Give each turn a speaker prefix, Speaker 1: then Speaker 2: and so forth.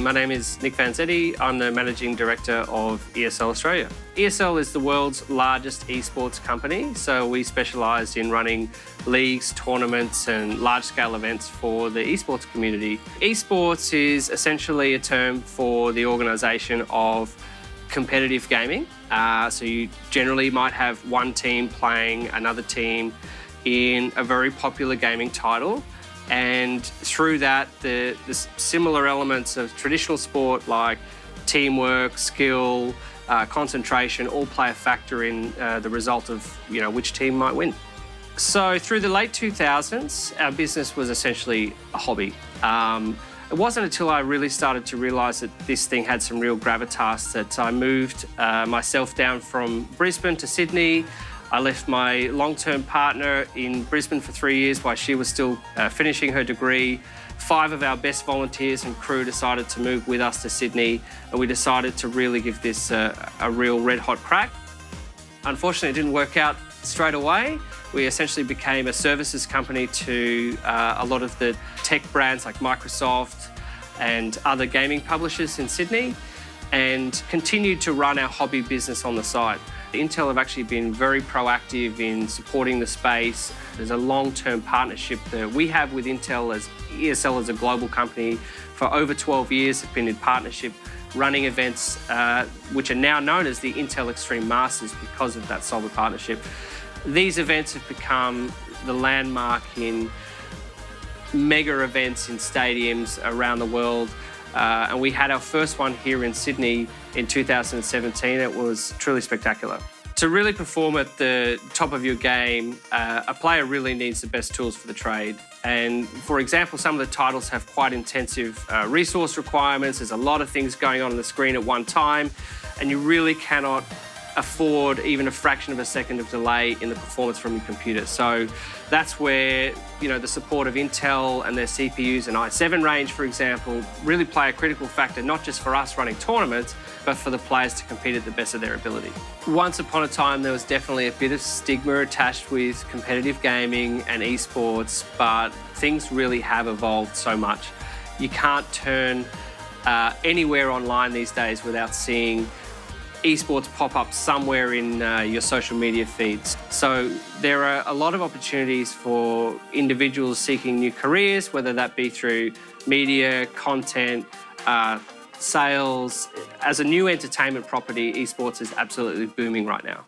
Speaker 1: My name is Nick Vanzetti. I'm the Managing Director of ESL Australia. ESL is the world's largest esports company, so we specialise in running leagues, tournaments and large-scale events for the esports community. Esports is essentially a term for the organisation of competitive gaming. So you generally might have one team playing another team in a very popular gaming title. And through that, the similar elements of traditional sport like teamwork, skill, concentration all play a factor in the result of which team might win. So through the late 2000s, our business was essentially a hobby. It wasn't until I really started to realise that this thing had some real gravitas that I moved myself down from Brisbane to Sydney. I left my long-term partner in Brisbane for 3 years while she was still finishing her degree. 5 of our best volunteers and crew decided to move with us to Sydney, and we decided to really give this a real red-hot crack. Unfortunately, it didn't work out straight away. We essentially became a services company to a lot of the tech brands like Microsoft and other gaming publishers in Sydney, and continued to run our hobby business on the side. Intel have actually been very proactive in supporting the space. There's a long-term partnership that we have with Intel as ESL as a global company. For over 12 years, have been in partnership running events which are now known as the Intel Extreme Masters because of that solid partnership. These events have become the landmark in mega events in stadiums around the world. And we had our first one here in Sydney in 2017. It was truly spectacular. To really perform at the top of your game, a player really needs the best tools for the trade. And for example, some of the titles have quite intensive resource requirements. There's a lot of things going on the screen at one time, and you really cannot afford even a fraction of a second of delay in the performance from your computer. So that's where the support of Intel and their CPUs and i7 range, for example, really play a critical factor, not just for us running tournaments, but for the players to compete at the best of their ability. Once upon a time, there was definitely a bit of stigma attached with competitive gaming and esports, but things really have evolved so much. You can't turn anywhere online these days without seeing esports pop up somewhere in your social media feeds. So there are a lot of opportunities for individuals seeking new careers, whether that be through media, content, sales. As a new entertainment property, esports is absolutely booming right now.